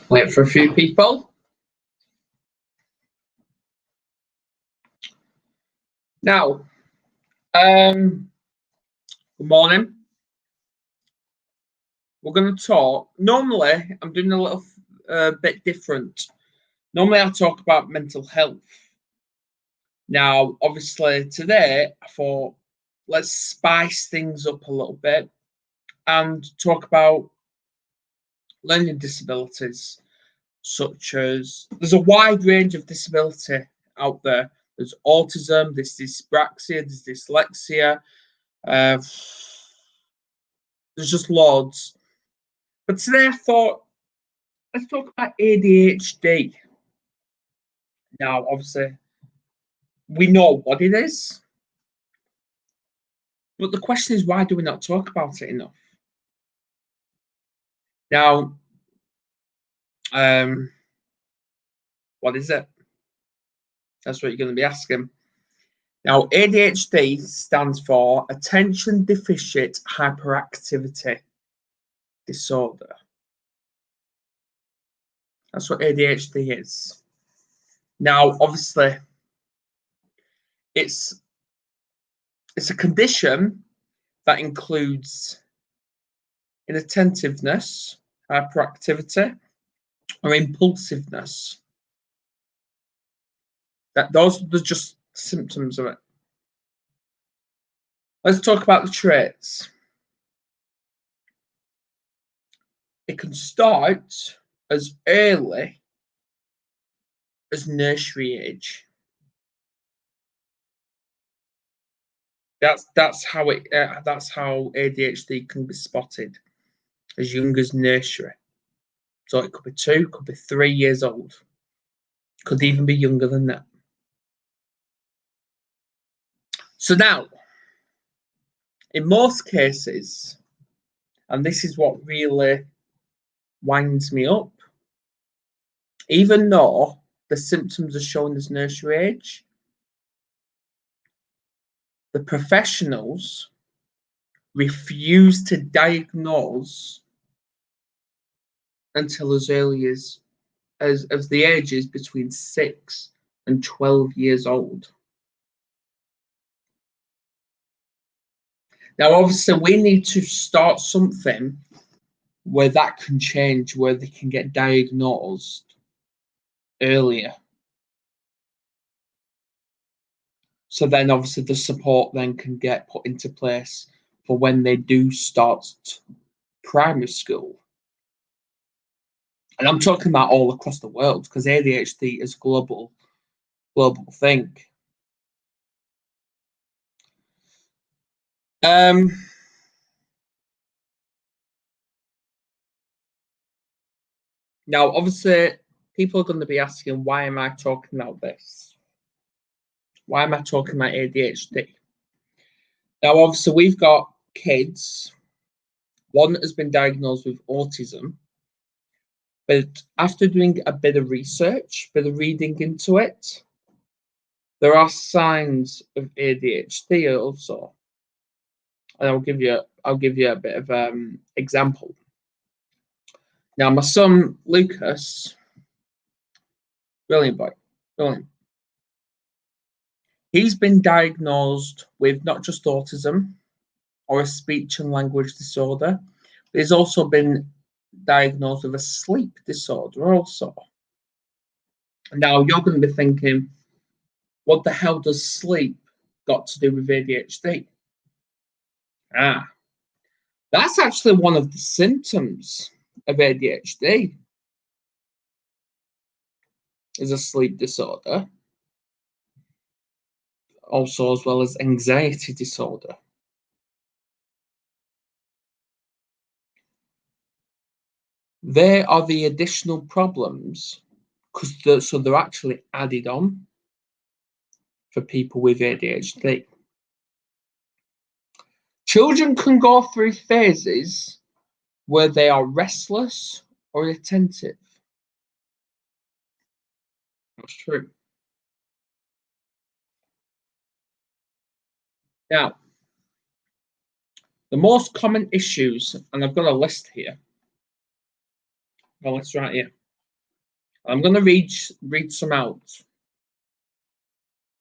Wait for a few people. Now, good morning. We're going to talk. Normally, I'm doing a little bit different. Normally, I talk about mental health. Now, obviously, today, I thought, let's spice things up a little bit and talk about learning disabilities, such as there's a wide range of disability out there. There's autism, there's dyspraxia, there's dyslexia. There's just loads. But today I thought, let's talk about ADHD. Now, obviously, we know what it is. But the question is, why do we not talk about it enough? Now, what is it? That's what you're going to be asking. Now, ADHD stands for Attention Deficit Hyperactivity Disorder. That's what ADHD is. Now, obviously, it's a condition that includes inattentiveness, hyperactivity, or impulsiveness. Those are just symptoms of it. Let's talk about the traits. It can start as early as nursery age. That's how ADHD can be spotted, as young as nursery. So it could be 2, could be 3 years old, could even be younger than that. So now, in most cases, and this is what really winds me up, even though the symptoms are shown as nursery age, the professionals refuse to diagnose until as early as the ages between 6 and 12 years old. Now, obviously, we need to start something where that can change, where they can get diagnosed earlier. So then, obviously, the support then can get put into place for when they do start primary school. And I'm talking about all across the world, because ADHD is a global thing. Now, obviously, people are going to be asking, why am I talking about this? Why am I talking about ADHD? Now, obviously, we've got kids. One has been diagnosed with autism. But after doing a bit of research, a bit of reading into it, there are signs of ADHD also. And I'll give you a bit of example. Now, my son Lucas, brilliant boy, brilliant. He's been diagnosed with not just autism or a speech and language disorder, but he's also been diagnosed with a sleep disorder also. Now, you're going to be thinking, what the hell does sleep got to do with ADHD? That's actually one of the symptoms of ADHD, is a sleep disorder, also as well as anxiety disorder. They are the additional problems because so they're actually added on for people with ADHD. Children can go through phases where they are restless or attentive. That's true. Now, the most common issues, and I've got a list here. A list right here. I'm going to read some out.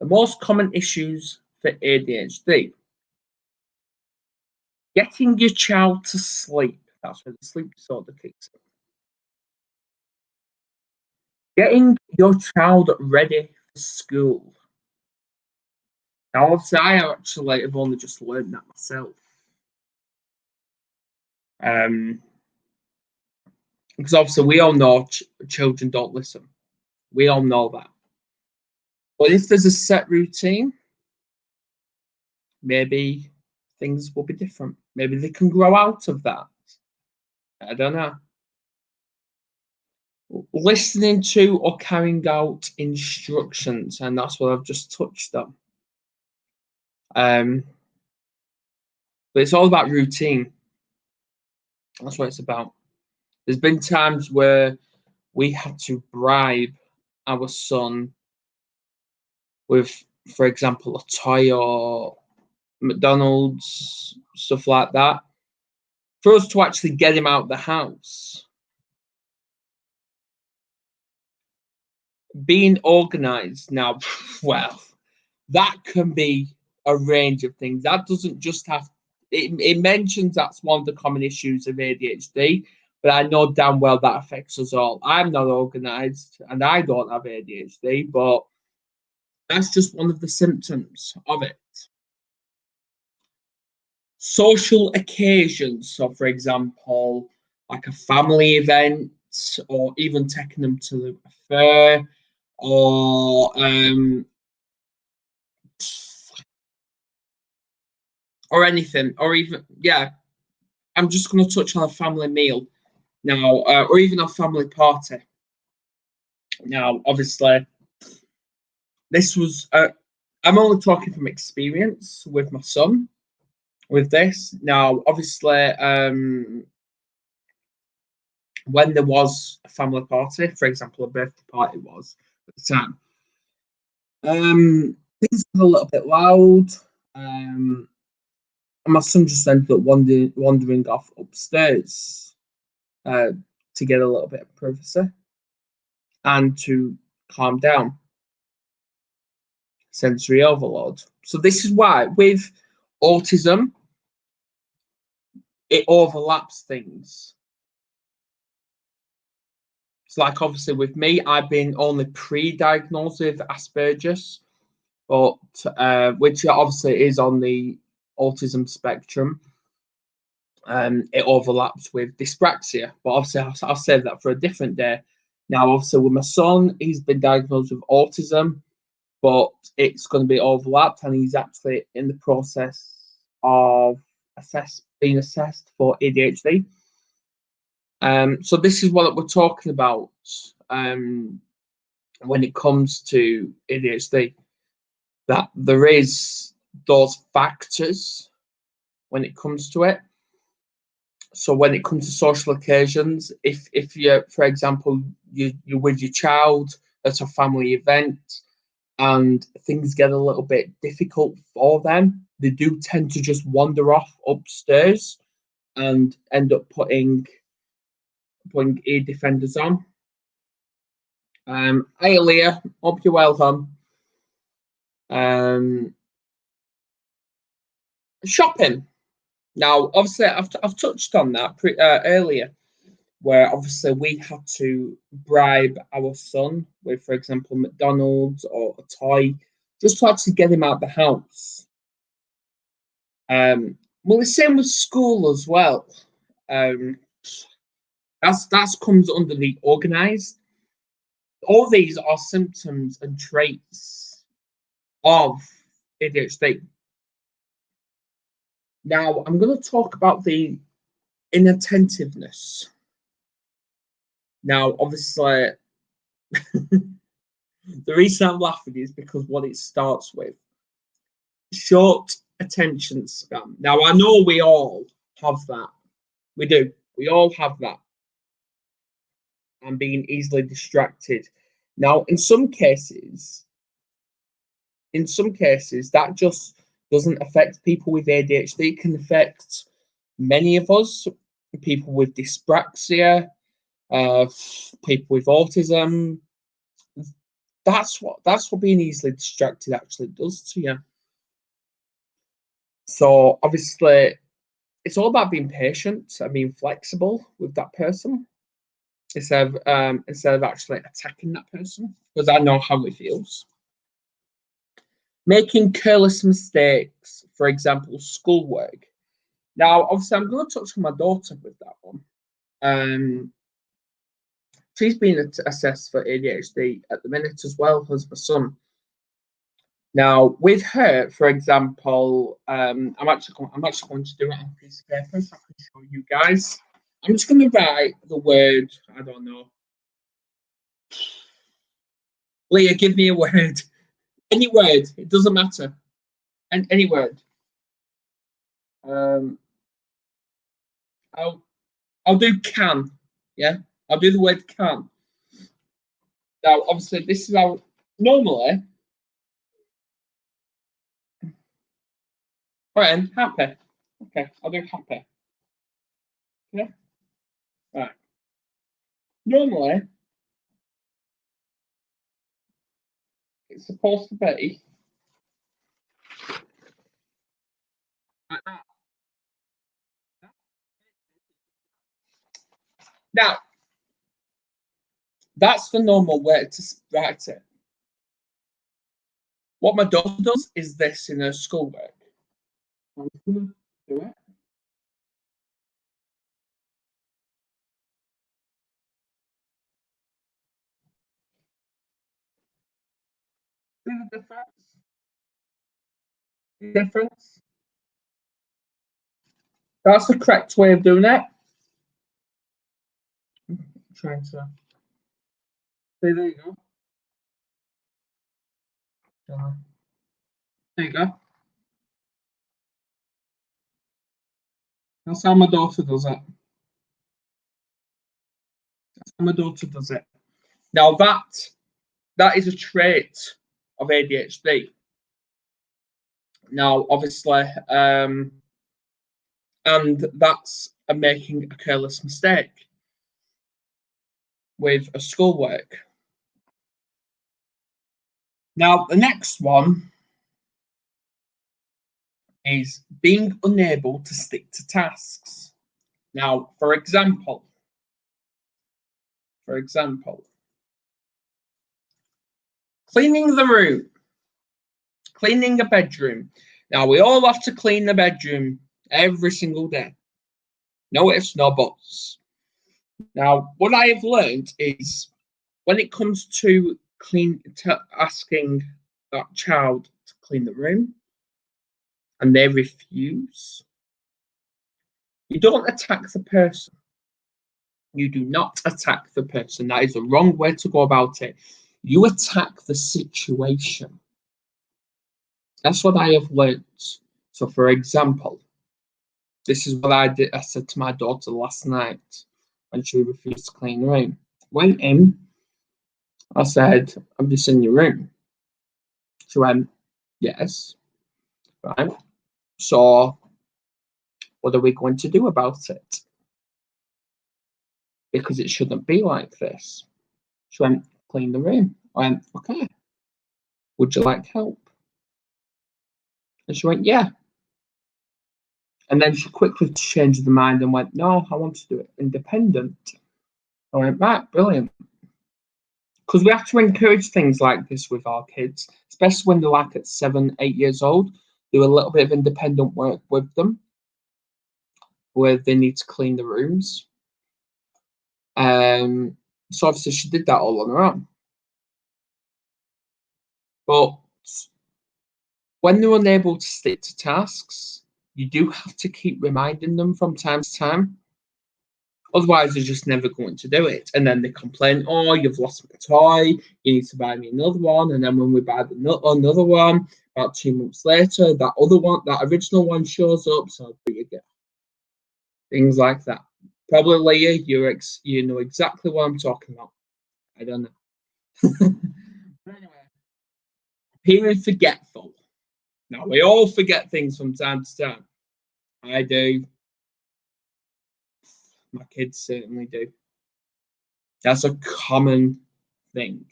The most common issues for ADHD. Getting your child to sleep. That's where the sleep disorder kicks in. Getting your child ready for school. Now, obviously, I actually have only just learned that myself. Because obviously, we all know children don't listen. We all know that. But if there's a set routine, maybe things will be different. Maybe they can grow out of that. I don't know. Listening to or carrying out instructions, and that's what I've just touched on. But it's all about routine. That's what it's about. There's been times where we had to bribe our son with, for example, a toy or McDonald's, stuff like that, for us to actually get him out the house. Being organized now, well, that can be a range of things. That doesn't just have, it mentions that's one of the common issues of ADHD, but I know damn well that affects us all. I'm not organized and I don't have ADHD, but that's just one of the symptoms of it. Social occasions, so for example, like a family event, or even taking them to a fair, or anything, or even, yeah, I'm just going to touch on a family meal now, or even a family party. Now, obviously, this was, I'm only talking from experience with my son with this. Now, obviously, when there was a family party, for example, a birthday party was at the time, things were a little bit loud. And my son just ended up wandering off upstairs to get a little bit of privacy and to calm down. Sensory overload. So this is why with autism, it overlaps things. It's like obviously with me, I've been only pre-diagnosed with Asperger's, but which obviously is on the autism spectrum. It overlaps with dyspraxia, but obviously I'll save that for a different day. Now, obviously, with my son, he's been diagnosed with autism, but it's going to be overlapped, and he's actually in the process of being assessed for ADHD. So this is what we're talking about when it comes to ADHD, that there is those factors when it comes to it. So when it comes to social occasions, if you're, for example, you're with your child at a family event and things get a little bit difficult for them, they do tend to just wander off upstairs and end up putting ear defenders on. Hi, Leah. Hope you're welcome. Shopping. Now, obviously, I've touched on that earlier, where obviously we had to bribe our son with, for example, McDonald's or a toy, just to actually get him out of the house. Well, the same with school as well. That's comes under the organised. All these are symptoms and traits of ADHD. Now, I'm going to talk about the inattentiveness. Now, obviously, the reason I'm laughing is because what it starts with: short attention span. Now, I know we all have that. We do. We all have that. And being easily distracted. Now, in some cases, that just doesn't affect people with ADHD. It can affect many of us, people with dyspraxia, people with autism. That's what being easily distracted actually does to you. So obviously, it's all about being patient and being flexible with that person instead of actually attacking that person, because I know how it feels. Making careless mistakes, for example, schoolwork. Now, obviously, I'm going to touch on my daughter with that one. She's being assessed for ADHD at the minute as well as my son. Now, with her, for example, I'm actually going to do it on a piece of paper so I can show you guys. I'm just going to write the word. I don't know. Leah, give me a word. Any word. It doesn't matter. And any word. I'll do can. Yeah, I'll do the word can. Now, obviously, this is how normally. Right, happy. Okay, I'll do happy. Yeah. Right. Normally, it's supposed to be like that. Now, that's the normal way to write it. What my daughter does is this in her schoolwork. I'm going to do it. See the difference? The difference? That's the correct way of doing it. I'm trying to. See, there you go. There you go. That's how my daughter does it. That's how my daughter does it. Now that is a trait of ADHD. Now, obviously, and that's making a careless mistake with a schoolwork. Now, the next one is being unable to stick to tasks. Now, for example, cleaning the room, cleaning a bedroom. Now, we all have to clean the bedroom every single day. No ifs, no buts. Now, what I have learned is when it comes to asking that child to clean the room and they refuse, you don't attack the person. You do not attack the person. That is the wrong way to go about it. You attack the situation. That's what I have learned. So, for example, this is what I did. I said to my daughter last night when she refused to clean the room. Went in. I said, "Have you seen your room?" She went, "Yes." Right. So, what are we going to do about it? Because it shouldn't be like this. She went, "Clean the room." I went, "Okay. Would you like help?" And she went, "Yeah." And then she quickly changed her mind and went, "No, I want to do it independent." I went, "Right, brilliant." Because we have to encourage things like this with our kids, especially when they're like at 7, 8 years old. Do a little bit of independent work with them where they need to clean the rooms. So obviously she did that all on her own. But when they're unable to stick to tasks, you do have to keep reminding them from time to time Otherwise, they're just never going to do it. And then they complain, oh, you've lost my toy. You need to buy me another one. And then when we buy another one, about 2 months later, that other one, that original one shows up. So there you go. Things like that. Probably, Leah, you know exactly what I'm talking about. I don't know. But anyway, appearing forgetful. Now, we all forget things from time to time. I do. My kids certainly do. That's a common thing.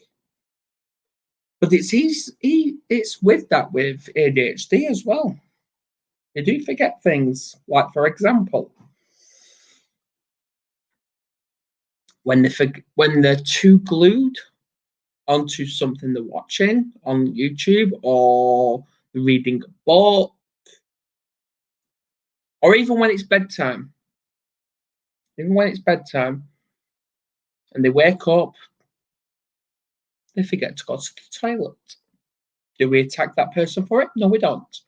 But it's with that with ADHD as well. They do forget things. Like, for example, when they're too glued onto something they're watching on YouTube or reading a book, or even when it's bedtime. Even when it's bedtime and they wake up, they forget to go to the toilet. Do we attack that person for it? No, we don't.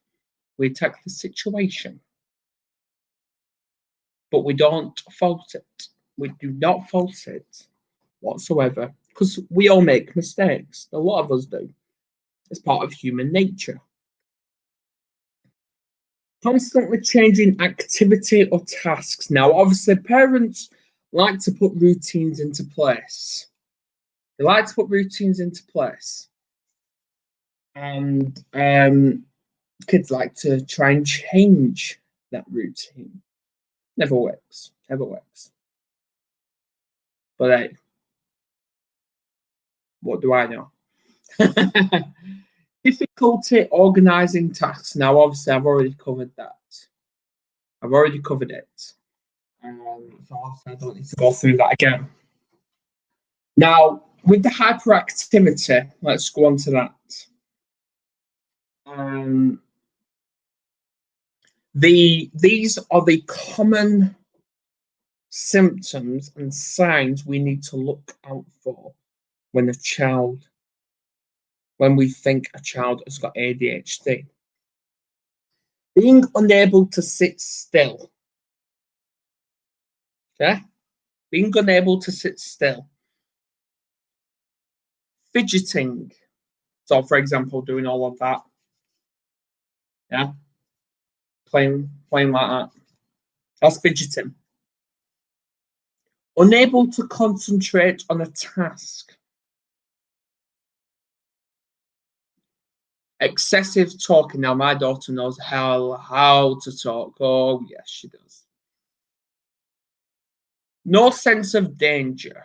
We attack the situation. But we don't fault it. We do not fault it whatsoever, because we all make mistakes. A lot of us do. It's part of human nature. Constantly changing activity or tasks. Now, obviously, parents like to put routines into place. They like to put routines into place. And kids like to try and change that routine. Never works. Never works. But hey, what do I know? Difficulty organising tasks. Now, obviously, I've already covered that. I've already covered it. So obviously, I don't need to go through that again. Now, with the hyperactivity, let's go on to that. These are the common symptoms and signs we need to look out for when we think a child has got ADHD. Being unable to sit still. Okay? Being unable to sit still. Fidgeting. So, for example, doing all of that. Yeah? Playing like that. That's fidgeting. Unable to concentrate on a task. Excessive talking. Now, my daughter knows how to talk. Oh, yes, she does. No sense of danger.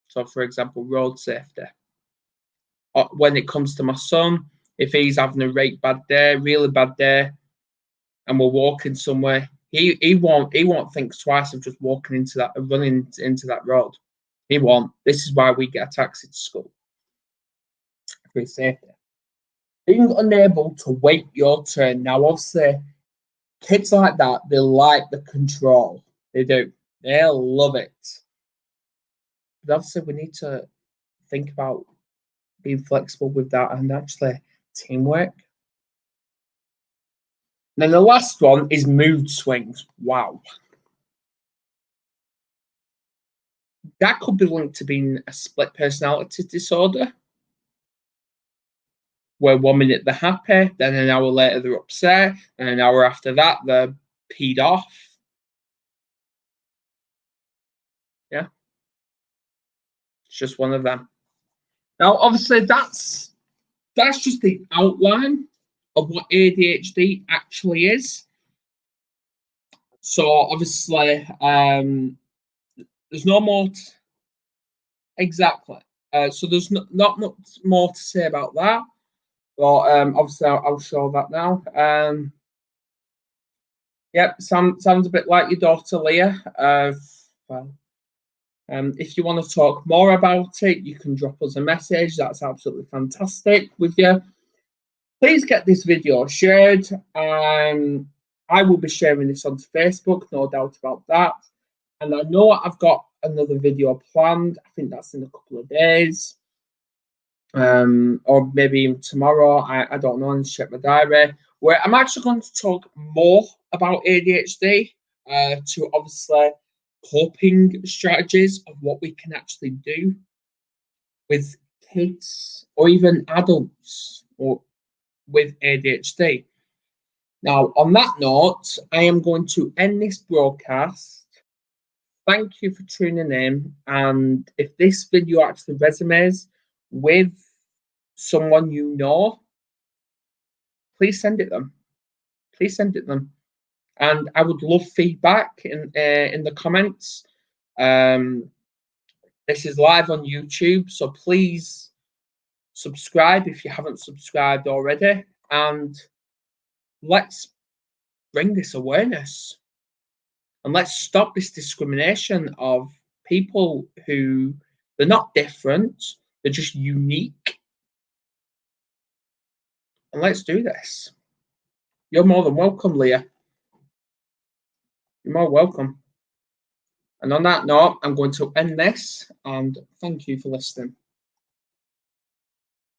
So, for example, road safety. When it comes to my son, if he's having a really bad day, and we're walking somewhere, he won't think twice of just walking into that, running into that road. He won't. This is why we get a taxi to school. For his safety. Being unable to wait your turn. Now, obviously, kids like that, they like the control. They do. They'll love it. But obviously, we need to think about being flexible with that and actually teamwork. And then the last one is mood swings. Wow. That could be linked to being a split personality disorder, where 1 minute they're happy, then an hour later they're upset, and an hour after that they're peed off. Yeah. It's just one of them. Now, obviously, that's just the outline of what ADHD actually is. So, obviously, there's no more. Exactly. So there's not much more to say about that. But obviously, I'll show that now. Yep, sounds a bit like your daughter Leah. Well, if you want to talk more about it, you can drop us a message. That's absolutely fantastic with you. Please get this video shared. I will be sharing this onto Facebook, no doubt about that. And I know I've got another video planned. I think that's in a couple of days. Or maybe even tomorrow. I don't know. I need to check my diary. Where I'm actually going to talk more about ADHD. to obviously coping strategies of what we can actually do with kids or even adults or with ADHD. Now, on that note, I am going to end this broadcast. Thank you for tuning in. And if this video actually resonates with someone you know, please send it them. Please send it them. And I would love feedback in the comments. This is live on YouTube, so please subscribe if you haven't subscribed already. And let's bring this awareness. And let's stop this discrimination of people who, they're not different, they're just unique. And let's do this. You're more than welcome, Leah. You're more welcome. And on that note, I'm going to end this, and thank you for listening.